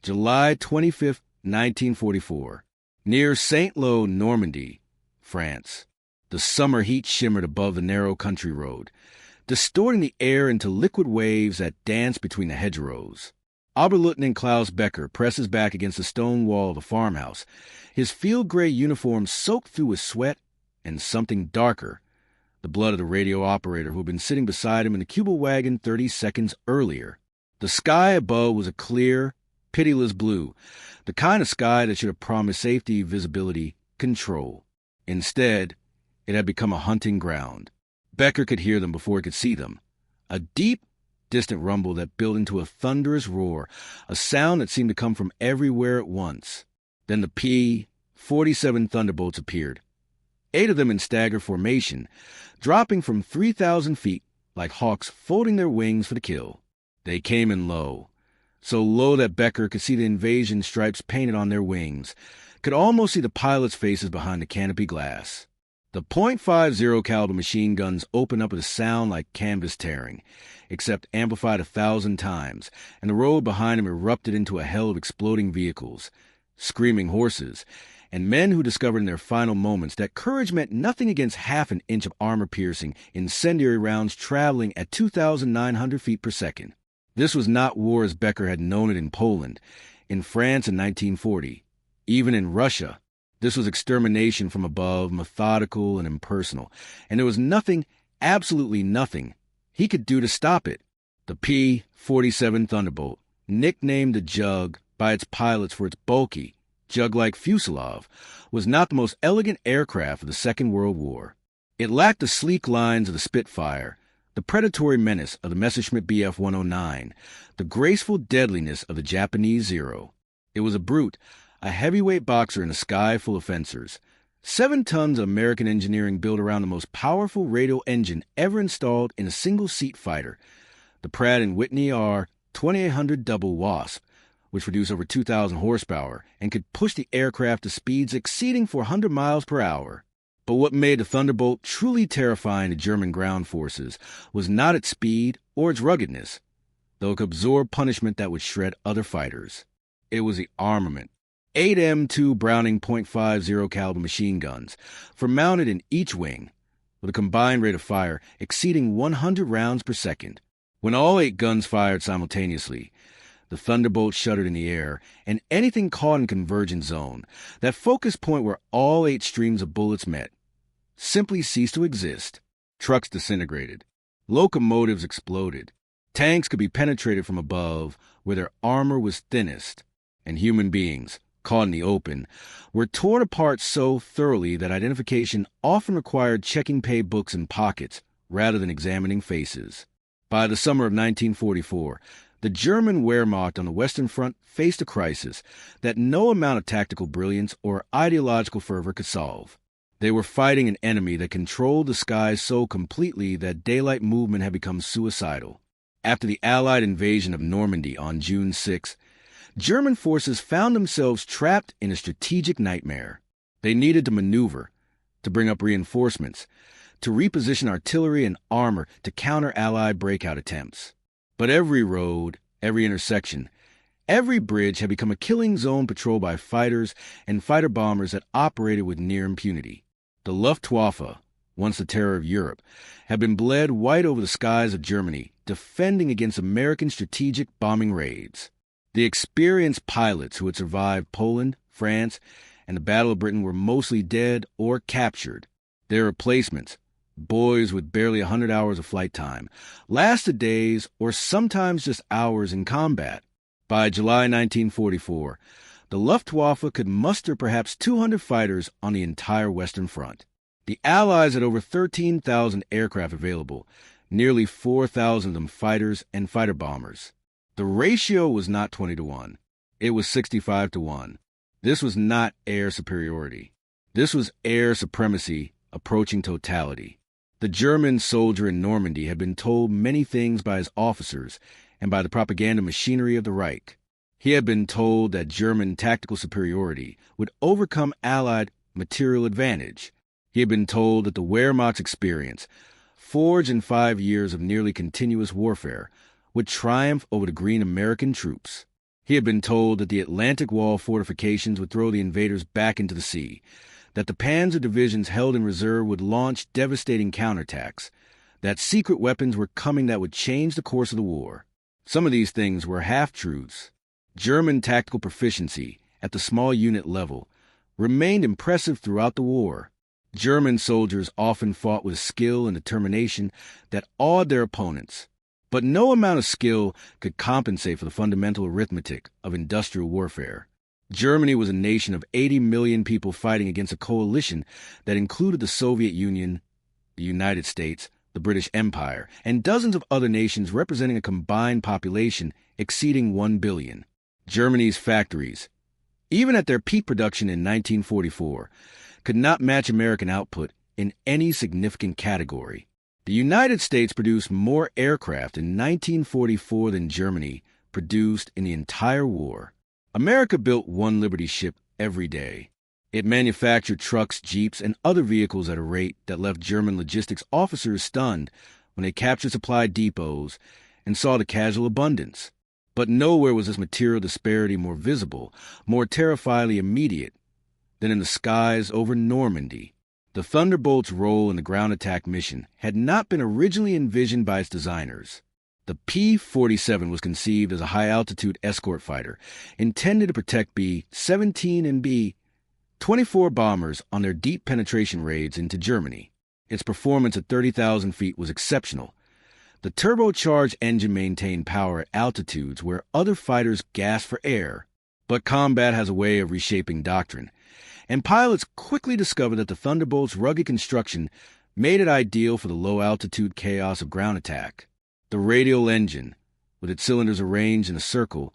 July 25th, 1944. Near Saint-Lô, Normandy, France. The summer heat shimmered above the narrow country road, distorting the air into liquid waves that danced between the hedgerows. Oberleutnant Klaus Becker presses back against the stone wall of the farmhouse, his field-gray uniform soaked through with sweat and something darker, the blood of the radio operator who had been sitting beside him in the Kubel wagon 30 seconds earlier. The sky above was a clear, pitiless blue, the kind of sky that should have promised safety, visibility, control. Instead, it had become a hunting ground. Becker could hear them before he could see them. A deep, distant rumble that built into a thunderous roar, a sound that seemed to come from everywhere at once. Then the P-47 Thunderbolts appeared, 8 of them in stagger formation, dropping from 3,000 feet like hawks folding their wings for the kill. They came in low, so low that Becker could see the invasion stripes painted on their wings, could almost see the pilots' faces behind the canopy glass. The .50 caliber machine guns opened up with a sound like canvas tearing, except amplified 1,000 times, and the road behind him erupted into a hell of exploding vehicles, screaming horses, and men who discovered in their final moments that courage meant nothing against half an inch of armor-piercing, incendiary rounds traveling at 2,900 feet per second. This was not war as Becker had known it in Poland, in France in 1940, even in Russia. This was extermination from above, methodical and impersonal, and there was nothing, absolutely nothing, he could do to stop it. The P-47 Thunderbolt, nicknamed the Jug by its pilots for its bulky, jug-like fuselage, was not the most elegant aircraft of the Second World War. It lacked the sleek lines of the Spitfire, the predatory menace of the Messerschmitt Bf 109, the graceful deadliness of the Japanese Zero. It was a brute, a heavyweight boxer in a sky full of fencers. 7 tons of American engineering built around the most powerful radial engine ever installed in a single-seat fighter, the Pratt & Whitney R-2800 Double Wasp, which produced over 2,000 horsepower and could push the aircraft to speeds exceeding 400 miles per hour. But what made the Thunderbolt truly terrifying to German ground forces was not its speed or its ruggedness, though it could absorb punishment that would shred other fighters. It was the armament. 8 M2 Browning .50 caliber machine guns, mounted in each wing, with a combined rate of fire exceeding 100 rounds per second. When all 8 guns fired simultaneously, the Thunderbolt shuddered in the air, and anything caught in convergence zone, that focus point where all 8 streams of bullets met, simply ceased to exist. Trucks disintegrated. Locomotives exploded. Tanks could be penetrated from above where their armor was thinnest, and human beings, caught in the open, were torn apart so thoroughly that identification often required checking pay books in pockets rather than examining faces. By the summer of 1944, the German Wehrmacht on the Western Front faced a crisis that no amount of tactical brilliance or ideological fervor could solve. They were fighting an enemy that controlled the skies so completely that daylight movement had become suicidal. After the Allied invasion of Normandy on June 6, German forces found themselves trapped in a strategic nightmare. They needed to maneuver, to bring up reinforcements, to reposition artillery and armor to counter Allied breakout attempts. But every road, every intersection, every bridge had become a killing zone patrolled by fighters and fighter bombers that operated with near impunity. The Luftwaffe, once the terror of Europe, had been bled white over the skies of Germany, defending against American strategic bombing raids. The experienced pilots who had survived Poland, France, and the Battle of Britain were mostly dead or captured. Their replacements, boys with barely 100 hours of flight time, lasted days or sometimes just hours in combat. By July 1944, the Luftwaffe could muster perhaps 200 fighters on the entire Western Front. The Allies had over 13,000 aircraft available, nearly 4,000 of them fighters and fighter bombers. The ratio was not 20-1. It was 65-1. This was not air superiority. This was air supremacy approaching totality. The German soldier in Normandy had been told many things by his officers and by the propaganda machinery of the Reich. He had been told that German tactical superiority would overcome Allied material advantage. He had been told that the Wehrmacht's experience, forged in 5 years of nearly continuous warfare, would triumph over the green American troops. He had been told that the Atlantic Wall fortifications would throw the invaders back into the sea, that the Panzer divisions held in reserve would launch devastating counterattacks, that secret weapons were coming that would change the course of the war. Some of these things were half-truths. German tactical proficiency, at the small unit level, remained impressive throughout the war. German soldiers often fought with skill and determination that awed their opponents. But no amount of skill could compensate for the fundamental arithmetic of industrial warfare. Germany was a nation of 80 million people fighting against a coalition that included the Soviet Union, the United States, the British Empire, and dozens of other nations representing a combined population exceeding 1 billion. Germany's factories, even at their peak production in 1944, could not match American output in any significant category. The United States produced more aircraft in 1944 than Germany produced in the entire war. America built one Liberty ship every day. It manufactured trucks, jeeps, and other vehicles at a rate that left German logistics officers stunned when they captured supply depots and saw the casual abundance. But nowhere was this material disparity more visible, more terrifyingly immediate, than in the skies over Normandy. The Thunderbolt's role in the ground attack mission had not been originally envisioned by its designers. The P-47 was conceived as a high-altitude escort fighter, intended to protect B-17 and B-24 bombers on their deep penetration raids into Germany. Its performance at 30,000 feet was exceptional. The turbocharged engine maintained power at altitudes where other fighters gasped for air. But combat has a way of reshaping doctrine, and pilots quickly discovered that the Thunderbolt's rugged construction made it ideal for the low-altitude chaos of ground attack. The radial engine, with its cylinders arranged in a circle,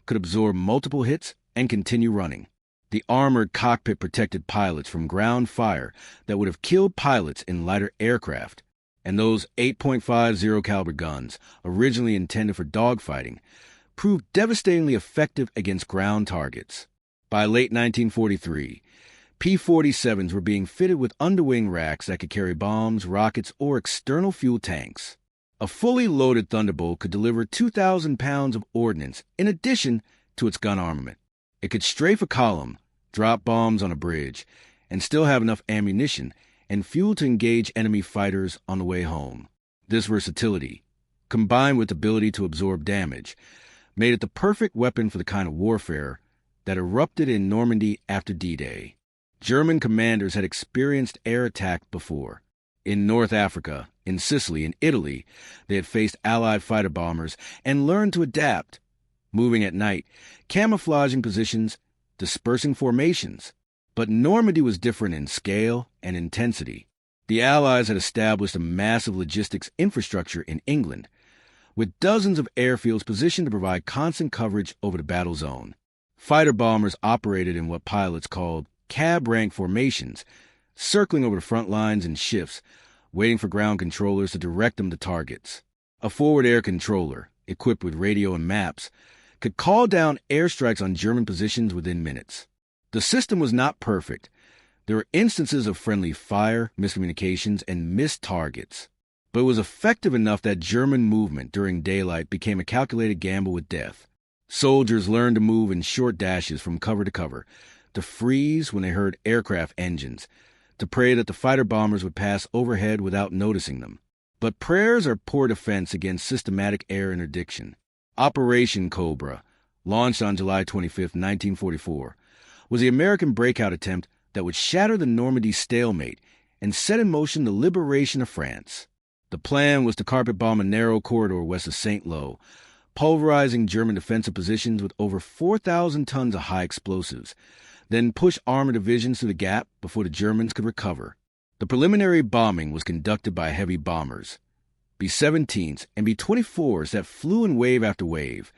could absorb multiple hits and continue running. The armored cockpit protected pilots from ground fire that would have killed pilots in lighter aircraft, and those 8.50 caliber guns, originally intended for dogfighting, proved devastatingly effective against ground targets. By late 1943, P-47s were being fitted with underwing racks that could carry bombs, rockets, or external fuel tanks. A fully loaded Thunderbolt could deliver 2,000 pounds of ordnance in addition to its gun armament. It could strafe a column, drop bombs on a bridge, and still have enough ammunition and fuel to engage enemy fighters on the way home. This versatility, combined with the ability to absorb damage, made it the perfect weapon for the kind of warfare that erupted in Normandy after D-Day. German commanders had experienced air attack before. In North Africa, in Sicily, and Italy, they had faced Allied fighter bombers and learned to adapt, moving at night, camouflaging positions, dispersing formations. But Normandy was different in scale and intensity. The Allies had established a massive logistics infrastructure in England, with dozens of airfields positioned to provide constant coverage over the battle zone. Fighter bombers operated in what pilots called cab rank formations, circling over the front lines in shifts, waiting for ground controllers to direct them to targets. A forward air controller, equipped with radio and maps, could call down airstrikes on German positions within minutes. The system was not perfect. There were instances of friendly fire, miscommunications, and missed targets. But it was effective enough that German movement during daylight became a calculated gamble with death. Soldiers learned to move in short dashes from cover to cover, to freeze when they heard aircraft engines, to pray that the fighter bombers would pass overhead without noticing them. But prayers are poor defense against systematic air interdiction. Operation Cobra, launched on July 25, 1944, was the American breakout attempt that would shatter the Normandy stalemate and set in motion the liberation of France. The plan was to carpet bomb a narrow corridor west of St. Lo, pulverizing German defensive positions with over 4,000 tons of high explosives, then push armored divisions through the gap before the Germans could recover. The preliminary bombing was conducted by heavy bombers, B-17s and B-24s that flew in wave after wave,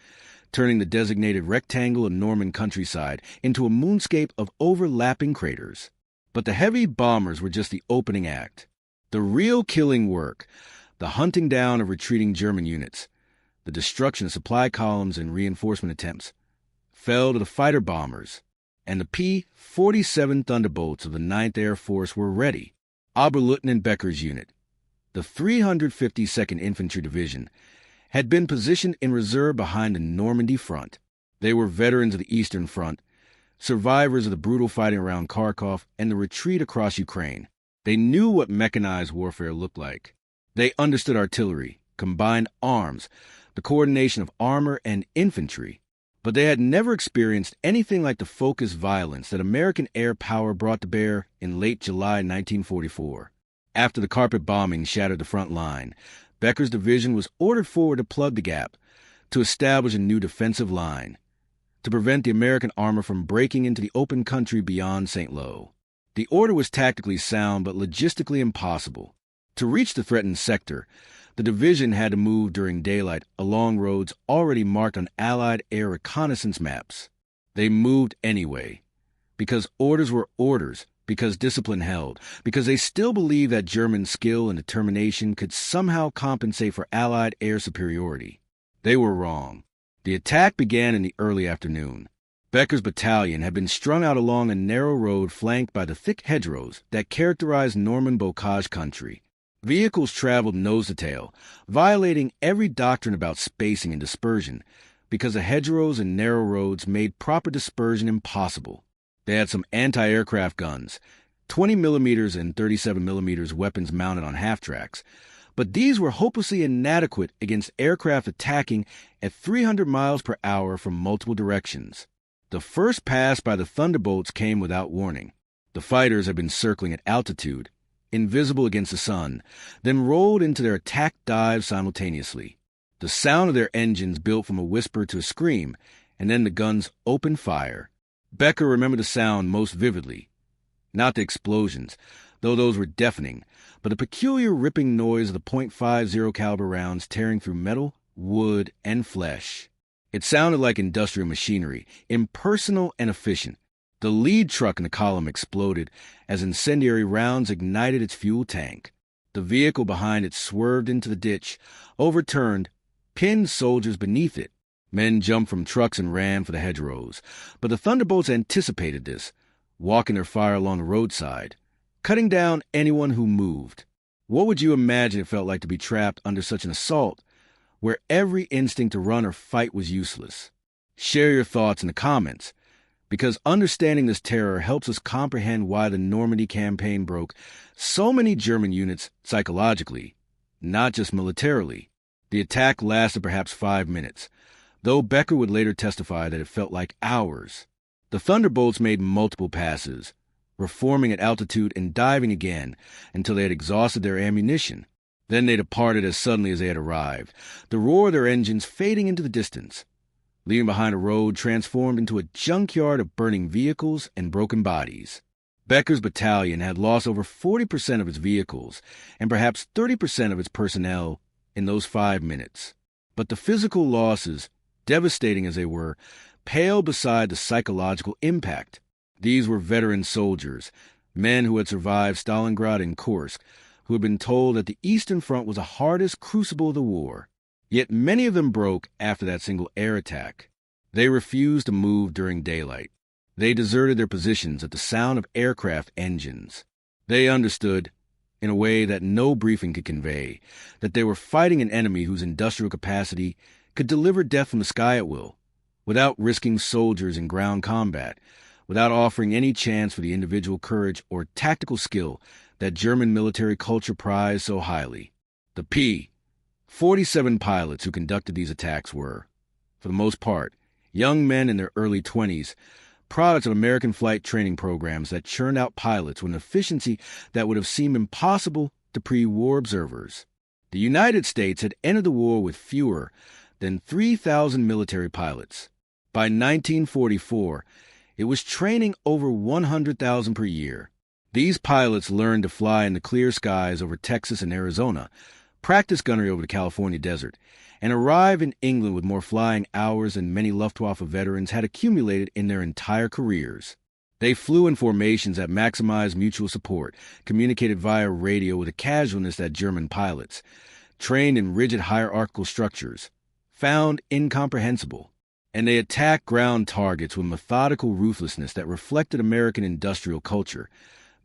turning the designated rectangle of Norman countryside into a moonscape of overlapping craters. But the heavy bombers were just the opening act. The real killing work, the hunting down of retreating German units, the destruction of supply columns and reinforcement attempts, fell to the fighter bombers, and the P-47 Thunderbolts of the 9th Air Force were ready. Oberleutnant Becker's unit, the 352nd Infantry Division, had been positioned in reserve behind the Normandy front. They were veterans of the Eastern Front, survivors of the brutal fighting around Kharkov and the retreat across Ukraine. They knew what mechanized warfare looked like. They understood artillery, combined arms, the coordination of armor and infantry, but they had never experienced anything like the focused violence that American air power brought to bear in late July 1944. After the carpet bombing shattered the front line, Becker's division was ordered forward to plug the gap, to establish a new defensive line, to prevent the American armor from breaking into the open country beyond St. Lo. The order was tactically sound but logistically impossible. To reach the threatened sector, the division had to move during daylight along roads already marked on Allied air reconnaissance maps. They moved anyway, because orders were orders, because discipline held, because they still believed that German skill and determination could somehow compensate for Allied air superiority. They were wrong. The attack began in the early afternoon. Becker's battalion had been strung out along a narrow road flanked by the thick hedgerows that characterized Norman bocage country. Vehicles traveled nose to tail, violating every doctrine about spacing and dispersion, because the hedgerows and narrow roads made proper dispersion impossible. They had some anti-aircraft guns, 20 millimeters and 37 millimeters weapons mounted on half-tracks, but these were hopelessly inadequate against aircraft attacking at 300 miles per hour from multiple directions. The first pass by the Thunderbolts came without warning. The fighters had been circling at altitude, invisible against the sun, then rolled into their attack dive simultaneously. The sound of their engines built from a whisper to a scream, and then the guns opened fire. Becker remembered the sound most vividly. Not the explosions, though those were deafening, but the peculiar ripping noise of the .50 caliber rounds tearing through metal, wood, and flesh. It sounded like industrial machinery, impersonal and efficient. The lead truck in the column exploded as incendiary rounds ignited its fuel tank. The vehicle behind it swerved into the ditch, overturned, pinned soldiers beneath it. Men jumped from trucks and ran for the hedgerows, but the Thunderbolts anticipated this, walking their fire along the roadside, cutting down anyone who moved. What would you imagine it felt like to be trapped under such an assault, where every instinct to run or fight was useless? Share your thoughts in the comments, because understanding this terror helps us comprehend why the Normandy campaign broke so many German units psychologically, not just militarily. The attack lasted perhaps 5 minutes, though Becker would later testify that it felt like hours. The Thunderbolts made multiple passes, reforming at altitude and diving again until they had exhausted their ammunition. Then they departed as suddenly as they had arrived, the roar of their engines fading into the distance, leaving behind a road transformed into a junkyard of burning vehicles and broken bodies. Becker's battalion had lost over 40% of its vehicles and perhaps 30% of its personnel in those 5 minutes. But the physical losses, devastating as they were, paled beside the psychological impact. These were veteran soldiers, men who had survived Stalingrad and Kursk, who had been told that the Eastern Front was the hardest crucible of the war. Yet many of them broke after that single air attack. They refused to move during daylight. They deserted their positions at the sound of aircraft engines. They understood, in a way that no briefing could convey, that they were fighting an enemy whose industrial capacity could deliver death from the sky at will, without risking soldiers in ground combat, without offering any chance for the individual courage or tactical skill that German military culture prized so highly. The P-47 pilots who conducted these attacks were, for the most part, young men in their early 20s, products of American flight training programs that churned out pilots with an efficiency that would have seemed impossible to pre-war observers. The United States had entered the war with fewer than 3,000 military pilots. By 1944, it was training over 100,000 per year. These pilots learned to fly in the clear skies over Texas and Arizona, practice gunnery over the California desert, and arrive in England with more flying hours than many Luftwaffe veterans had accumulated in their entire careers. They flew in formations that maximized mutual support, communicated via radio with the casualness that German pilots, trained in rigid hierarchical structures, found incomprehensible. And they attacked ground targets with methodical ruthlessness that reflected American industrial culture.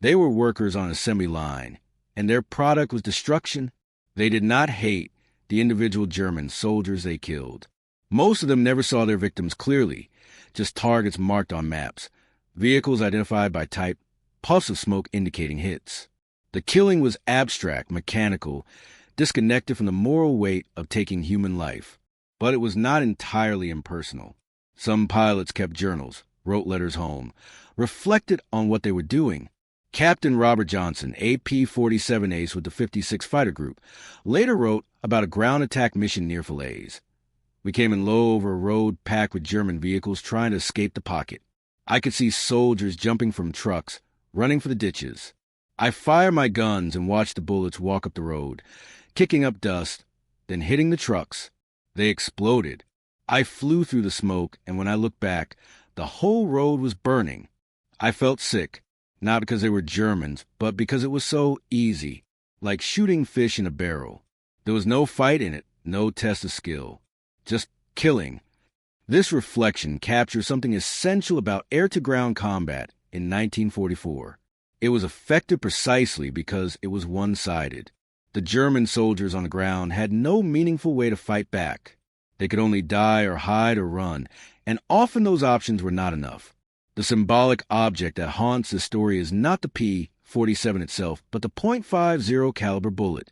They were workers on an assembly line, and their product was destruction. They did not hate the individual German soldiers they killed. Most of them never saw their victims clearly, just targets marked on maps, vehicles identified by type, puffs of smoke indicating hits. The killing was abstract, mechanical, disconnected from the moral weight of taking human life. But it was not entirely impersonal. Some pilots kept journals, wrote letters home, reflected on what they were doing. Captain Robert Johnson, AP-47 ace with the 56th Fighter Group, later wrote about a ground attack mission near Falaise. We came in low over a road packed with German vehicles trying to escape the pocket. I could see soldiers jumping from trucks, running for the ditches. I fired my guns and watched the bullets walk up the road, kicking up dust, then hitting the trucks. They exploded. I flew through the smoke, and when I looked back, the whole road was burning. I felt sick, not because they were Germans, but because it was so easy, like shooting fish in a barrel. There was no fight in it, no test of skill, just killing. This reflection captures something essential about air-to-ground combat in 1944. It was effective precisely because it was one-sided. The German soldiers on the ground had no meaningful way to fight back. They could only die or hide or run, and often those options were not enough. The symbolic object that haunts the story is not the P-47 itself, but the .50 caliber bullet,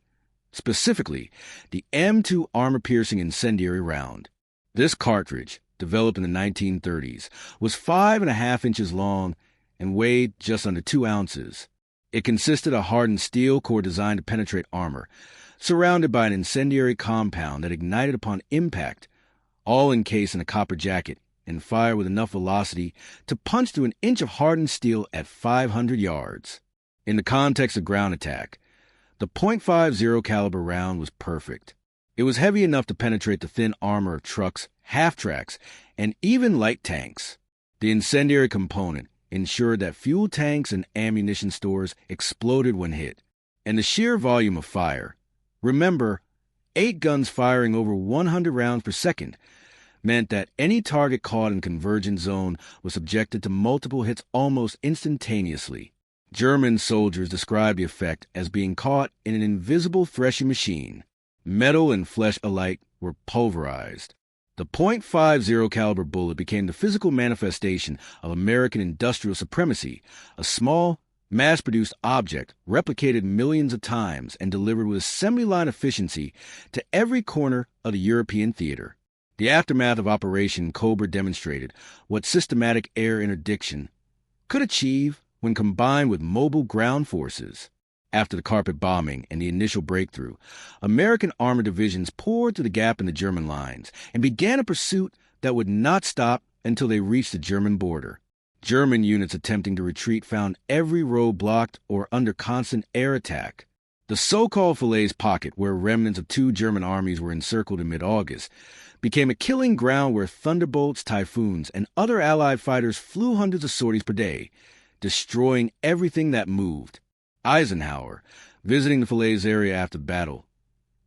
specifically the M2 armor-piercing incendiary round. This cartridge, developed in the 1930s, was 5.5 inches long and weighed just under 2 ounces. It consisted of hardened steel core designed to penetrate armor, surrounded by an incendiary compound that ignited upon impact, all encased in a copper jacket and fired with enough velocity to punch through an inch of hardened steel at 500 yards. In the context of ground attack, the .50 caliber round was perfect. It was heavy enough to penetrate the thin armor of trucks, half-tracks, and even light tanks. The incendiary component ensured that fuel tanks and ammunition stores exploded when hit. And the sheer volume of fire, remember, 8 guns firing over 100 rounds per second, meant that any target caught in convergent zone was subjected to multiple hits almost instantaneously. German soldiers described the effect as being caught in an invisible threshing machine. Metal and flesh alike were pulverized. The .50 caliber bullet became the physical manifestation of American industrial supremacy, a small, mass-produced object replicated millions of times and delivered with assembly line efficiency to every corner of the European theater. The aftermath of Operation Cobra demonstrated what systematic air interdiction could achieve when combined with mobile ground forces. After the carpet bombing and the initial breakthrough, American armor divisions poured through the gap in the German lines and began a pursuit that would not stop until they reached the German border. German units attempting to retreat found every road blocked or under constant air attack. The so-called Falaise pocket, where remnants of 2 German armies were encircled in mid-August, became a killing ground where Thunderbolts, Typhoons, and other Allied fighters flew hundreds of sorties per day, destroying everything that moved. Eisenhower, visiting the Falaise area after battle,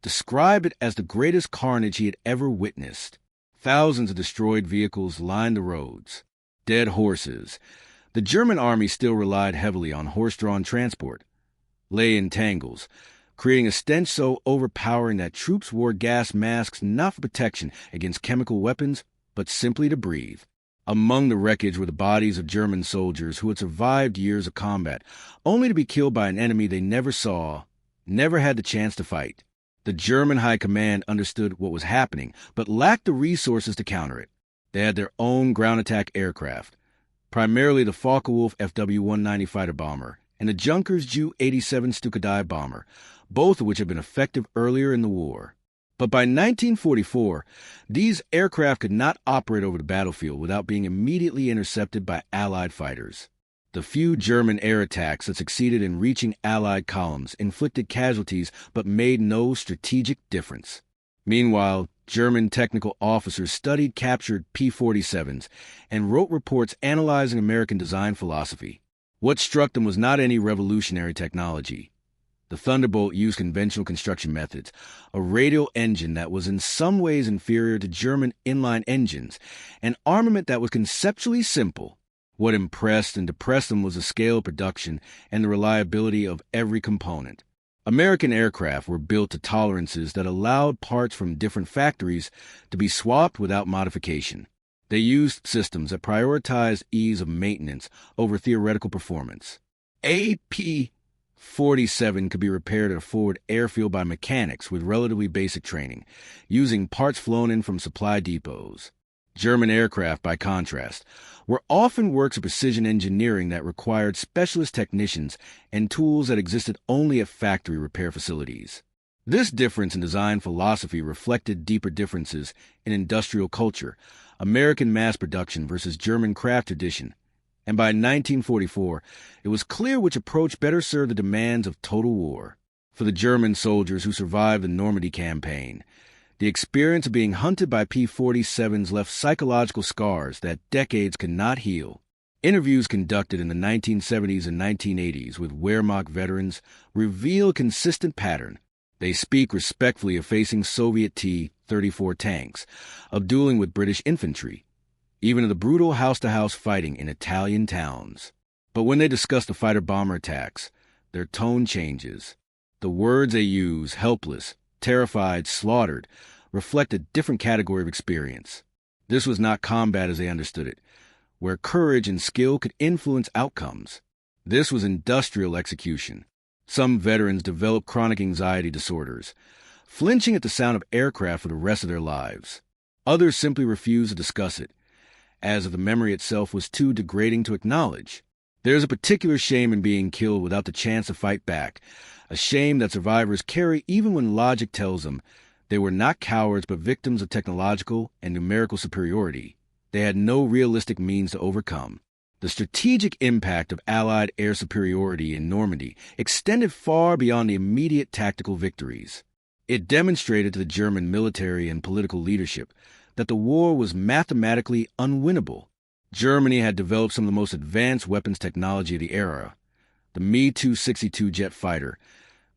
described it as the greatest carnage he had ever witnessed. Thousands of destroyed vehicles lined the roads. Dead horses. The German army still relied heavily on horse-drawn transport. Lay in tangles, creating a stench so overpowering that troops wore gas masks not for protection against chemical weapons, but simply to breathe. Among the wreckage were the bodies of German soldiers who had survived years of combat, only to be killed by an enemy they never saw, never had the chance to fight. The German High Command understood what was happening, but lacked the resources to counter it. They had their own ground attack aircraft, primarily the Focke-Wulf FW-190 fighter bomber and the Junkers Ju-87 Stuka bomber, both of which had been effective earlier in the war. But by 1944, these aircraft could not operate over the battlefield without being immediately intercepted by Allied fighters. The few German air attacks that succeeded in reaching Allied columns inflicted casualties but made no strategic difference. Meanwhile, German technical officers studied captured P-47s and wrote reports analyzing American design philosophy. What struck them was not any revolutionary technology. The Thunderbolt used conventional construction methods, a radial engine that was in some ways inferior to German inline engines, an armament that was conceptually simple. What impressed and depressed them was the scale of production and the reliability of every component. American aircraft were built to tolerances that allowed parts from different factories to be swapped without modification. They used systems that prioritized ease of maintenance over theoretical performance. A P-47 could be repaired at a forward airfield by mechanics with relatively basic training, using parts flown in from supply depots. German aircraft, by contrast, were often works of precision engineering that required specialist technicians and tools that existed only at factory repair facilities. This difference in design philosophy reflected deeper differences in industrial culture, American mass production versus German craft tradition, and by 1944, it was clear which approach better served the demands of total war. For the German soldiers who survived the Normandy campaign, the experience of being hunted by P-47s left psychological scars that decades could not heal. Interviews conducted in the 1970s and 1980s with Wehrmacht veterans reveal a consistent pattern. They speak respectfully of facing Soviet T-34 tanks, of dueling with British infantry, even of the brutal house-to-house fighting in Italian towns. But when they discuss the fighter-bomber attacks, their tone changes. The words they use, helpless, terrified, slaughtered, reflect a different category of experience. This was not combat as they understood it, where courage and skill could influence outcomes. This was industrial execution. Some veterans developed chronic anxiety disorders, flinching at the sound of aircraft for the rest of their lives. Others simply refused to discuss it, as if the memory itself was too degrading to acknowledge. There is a particular shame in being killed without the chance to fight back, a shame that survivors carry even when logic tells them they were not cowards but victims of technological and numerical superiority they had no realistic means to overcome. The strategic impact of Allied air superiority in Normandy extended far beyond the immediate tactical victories. It demonstrated to the German military and political leadership that the war was mathematically unwinnable. Germany had developed some of the most advanced weapons technology of the era: the Me-262 jet fighter,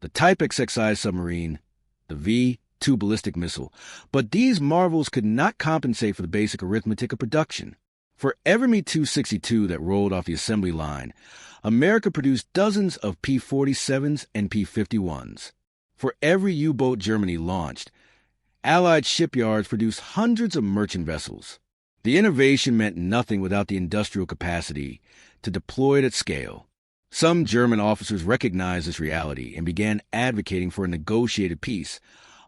the Type XXI submarine, the V-2 ballistic missile, but these marvels could not compensate for the basic arithmetic of production. For every Me-262 that rolled off the assembly line, America produced dozens of P-47s and P-51s. For every U-boat Germany launched, Allied shipyards produced hundreds of merchant vessels. The innovation meant nothing without the industrial capacity to deploy it at scale. Some German officers recognized this reality and began advocating for a negotiated peace,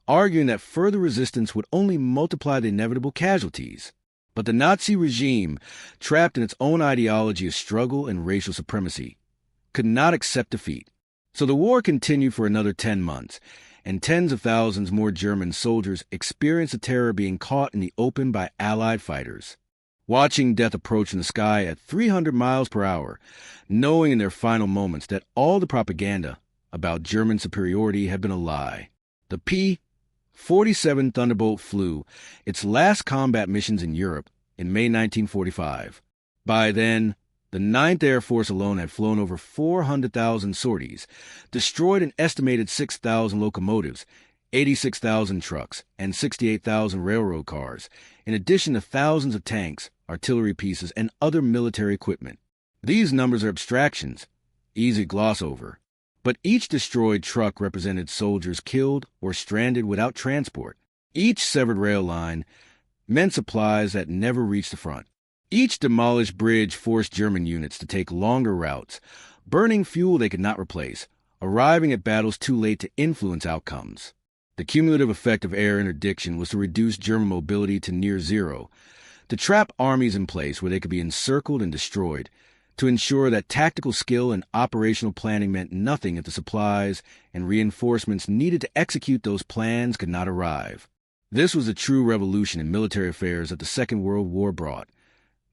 arguing that further resistance would only multiply the inevitable casualties. But the Nazi regime, trapped in its own ideology of struggle and racial supremacy, could not accept defeat. So the war continued for another 10 months, and tens of thousands more German soldiers experienced the terror being caught in the open by Allied fighters. Watching death approach in the sky at 300 miles per hour, knowing in their final moments that all the propaganda about German superiority had been a lie. The P-47 Thunderbolt flew its last combat missions in Europe in May 1945. By then, the 9th Air Force alone had flown over 400,000 sorties, destroyed an estimated 6,000 locomotives, 86,000 trucks, and 68,000 railroad cars, in addition to thousands of tanks, artillery pieces, and other military equipment. These numbers are abstractions, easy to gloss over, but each destroyed truck represented soldiers killed or stranded without transport. Each severed rail line meant supplies that never reached the front. Each demolished bridge forced German units to take longer routes, burning fuel they could not replace, arriving at battles too late to influence outcomes. The cumulative effect of air interdiction was to reduce German mobility to near zero, to trap armies in place where they could be encircled and destroyed, to ensure that tactical skill and operational planning meant nothing if the supplies and reinforcements needed to execute those plans could not arrive. This was a true revolution in military affairs that the Second World War brought.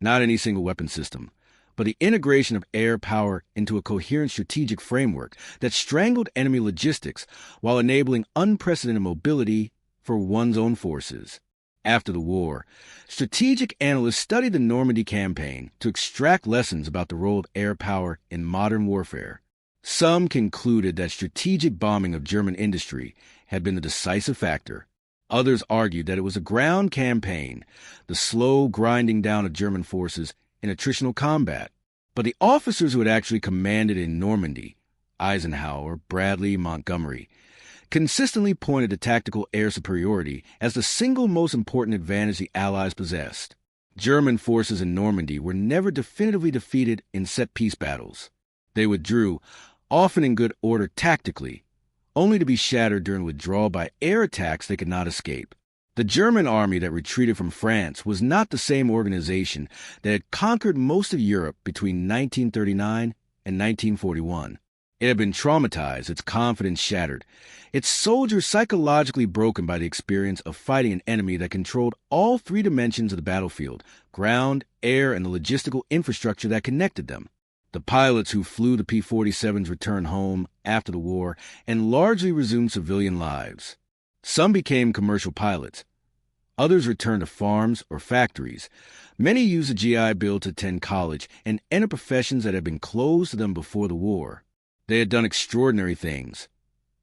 Not any single weapon system, but the integration of air power into a coherent strategic framework that strangled enemy logistics while enabling unprecedented mobility for one's own forces. After the war, strategic analysts studied the Normandy campaign to extract lessons about the role of air power in modern warfare. Some concluded that strategic bombing of German industry had been the decisive factor. Others argued that it was a ground campaign, the slow grinding down of German forces in attritional combat. But the officers who had actually commanded in Normandy Eisenhower, Bradley, Montgomery, consistently pointed to tactical air superiority as the single most important advantage the Allies possessed. German forces in Normandy were never definitively defeated in set-piece battles. They withdrew, often in good order tactically, only to be shattered during withdrawal by air attacks they could not escape. The German army that retreated from France was not the same organization that had conquered most of Europe between 1939 and 1941. It had been traumatized, its confidence shattered, its soldiers psychologically broken by the experience of fighting an enemy that controlled all three dimensions of the battlefield: ground, air, and the logistical infrastructure that connected them. The pilots who flew the P-47s returned home after the war and largely resumed civilian lives. Some became commercial pilots. Others returned to farms or factories. Many used the GI Bill to attend college and enter professions that had been closed to them before the war. They had done extraordinary things: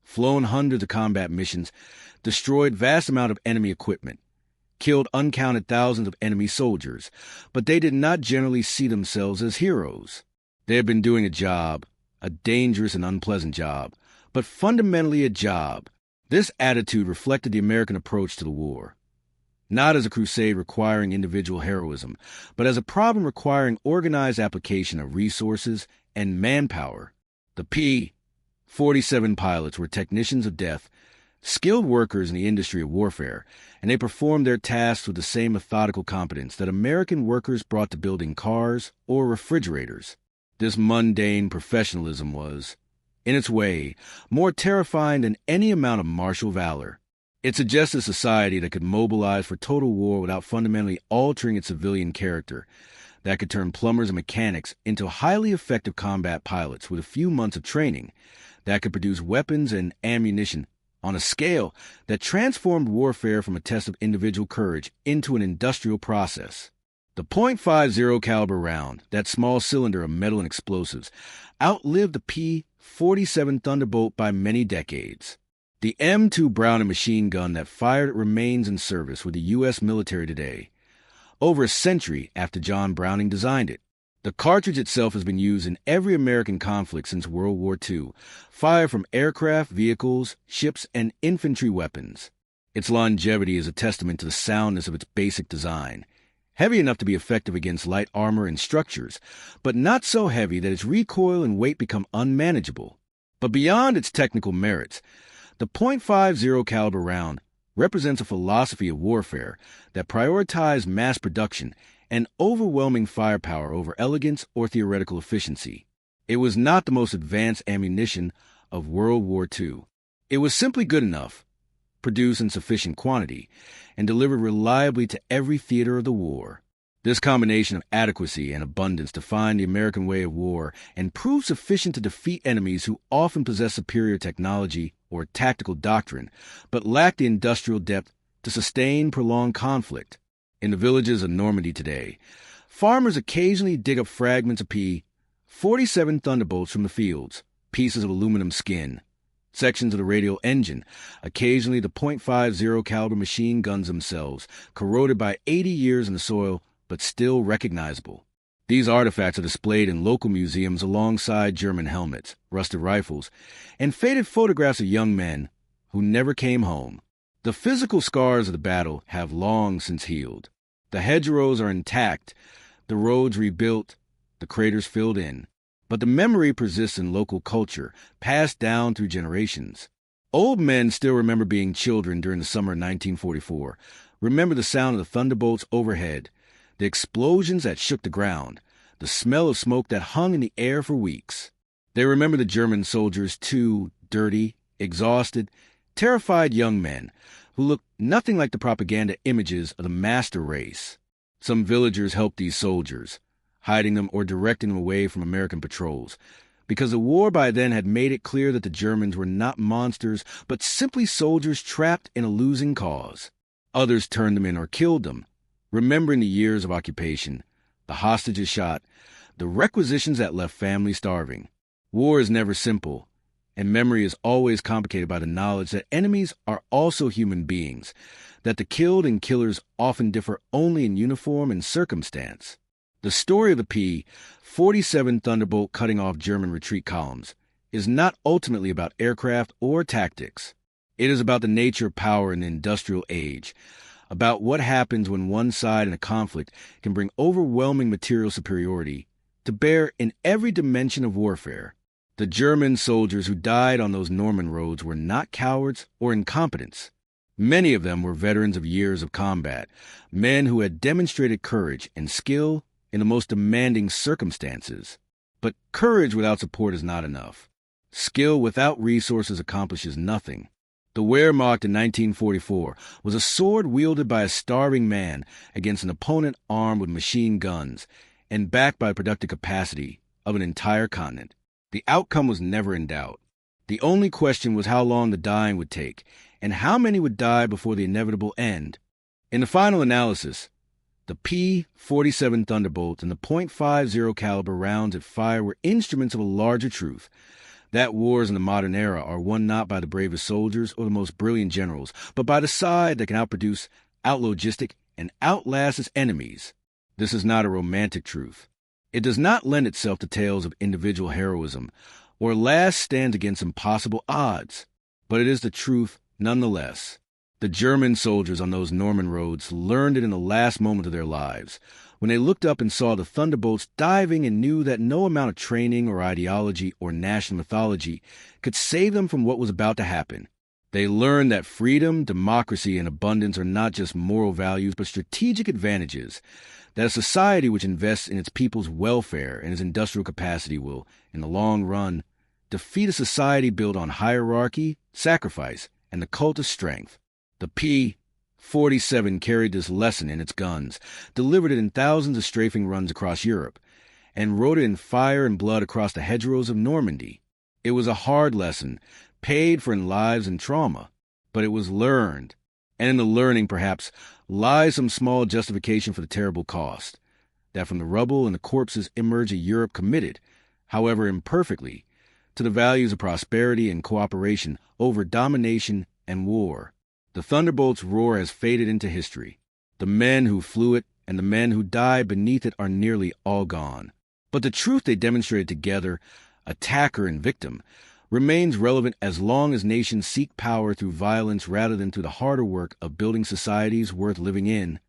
flown hundreds of combat missions, destroyed vast amounts of enemy equipment, killed uncounted thousands of enemy soldiers, but they did not generally see themselves as heroes. They had been doing a job, a dangerous and unpleasant job, but fundamentally a job. This attitude reflected the American approach to the war, not as a crusade requiring individual heroism, but as a problem requiring organized application of resources and manpower. The P-47 pilots were technicians of death, skilled workers in the industry of warfare, and they performed their tasks with the same methodical competence that American workers brought to building cars or refrigerators. This mundane professionalism was, in its way, more terrifying than any amount of martial valor. It suggested a society that could mobilize for total war without fundamentally altering its civilian character, that could turn plumbers and mechanics into highly effective combat pilots with a few months of training, that could produce weapons and ammunition on a scale that transformed warfare from a test of individual courage into an industrial process. The .50 caliber round, that small cylinder of metal and explosives, outlived the P-47 Thunderbolt by many decades. The M2 Browning machine gun that fired it remains in service with the U.S. military today, over a century after John Browning designed it. The cartridge itself has been used in every American conflict since World War II, fired from aircraft, vehicles, ships, and infantry weapons. Its longevity is a testament to the soundness of its basic design. Heavy enough to be effective against light armor and structures, but not so heavy that its recoil and weight become unmanageable. But beyond its technical merits, the .50 caliber round represents a philosophy of warfare that prioritized mass production and overwhelming firepower over elegance or theoretical efficiency. It was not the most advanced ammunition of World War II. It was simply good enough, produced in sufficient quantity, and delivered reliably to every theater of the war. This combination of adequacy and abundance defined the American way of war and proved sufficient to defeat enemies who often possessed superior technology or tactical doctrine, but lacked the industrial depth to sustain prolonged conflict. In the villages of Normandy today, farmers occasionally dig up fragments of P-47 Thunderbolts from the fields, pieces of aluminum skin, sections of the radial engine, occasionally the .50 caliber machine guns themselves, corroded by 80 years in the soil, but still recognizable. These artifacts are displayed in local museums alongside German helmets, rusted rifles, and faded photographs of young men who never came home. The physical scars of the battle have long since healed. The hedgerows are intact, the roads rebuilt, the craters filled in. But the memory persists in local culture, passed down through generations. Old men still remember being children during the summer of 1944, remember the sound of the thunderbolts overhead, the explosions that shook the ground, the smell of smoke that hung in the air for weeks. They remember the German soldiers too, dirty, exhausted, terrified young men who looked nothing like the propaganda images of the master race. Some villagers helped these soldiers, hiding them or directing them away from American patrols, because the war by then had made it clear that the Germans were not monsters, but simply soldiers trapped in a losing cause. Others turned them in or killed them, remembering the years of occupation, the hostages shot, the requisitions that left families starving. War is never simple, and memory is always complicated by the knowledge that enemies are also human beings, that the killed and killers often differ only in uniform and circumstance. The story of the P-47 Thunderbolt cutting off German retreat columns is not ultimately about aircraft or tactics. It is about the nature of power in the industrial age, about what happens when one side in a conflict can bring overwhelming material superiority to bear in every dimension of warfare. The German soldiers who died on those Norman roads were not cowards or incompetents. Many of them were veterans of years of combat, men who had demonstrated courage and skill in the most demanding circumstances. But courage without support is not enough. Skill without resources accomplishes nothing. The Wehrmacht in 1944 was a sword wielded by a starving man against an opponent armed with machine guns and backed by the productive capacity of an entire continent. The outcome was never in doubt. The only question was how long the dying would take and how many would die before the inevitable end. In the final analysis, the P-47 Thunderbolts and the .50 caliber rounds it fired were instruments of a larger truth, that wars in the modern era are won not by the bravest soldiers or the most brilliant generals, but by the side that can outproduce, outlogistic, and outlast its enemies. This is not a romantic truth. It does not lend itself to tales of individual heroism or last stand against impossible odds, but it is the truth nonetheless. The German soldiers on those Norman roads learned it in the last moment of their lives, when they looked up and saw the thunderbolts diving and knew that no amount of training or ideology or national mythology could save them from what was about to happen. They learned that freedom, democracy, and abundance are not just moral values but strategic advantages, that a society which invests in its people's welfare and its industrial capacity will, in the long run, defeat a society built on hierarchy, sacrifice, and the cult of strength. The P-47 carried this lesson in its guns, delivered it in thousands of strafing runs across Europe, and rode it in fire and blood across the hedgerows of Normandy. It was a hard lesson, paid for in lives and trauma, but it was learned, and in the learning, perhaps, lies some small justification for the terrible cost, that from the rubble and the corpses emerged a Europe committed, however imperfectly, to the values of prosperity and cooperation over domination and war. The Thunderbolt's roar has faded into history. The men who flew it and the men who died beneath it are nearly all gone. But the truth they demonstrated together, attacker and victim, remains relevant as long as nations seek power through violence rather than through the harder work of building societies worth living in.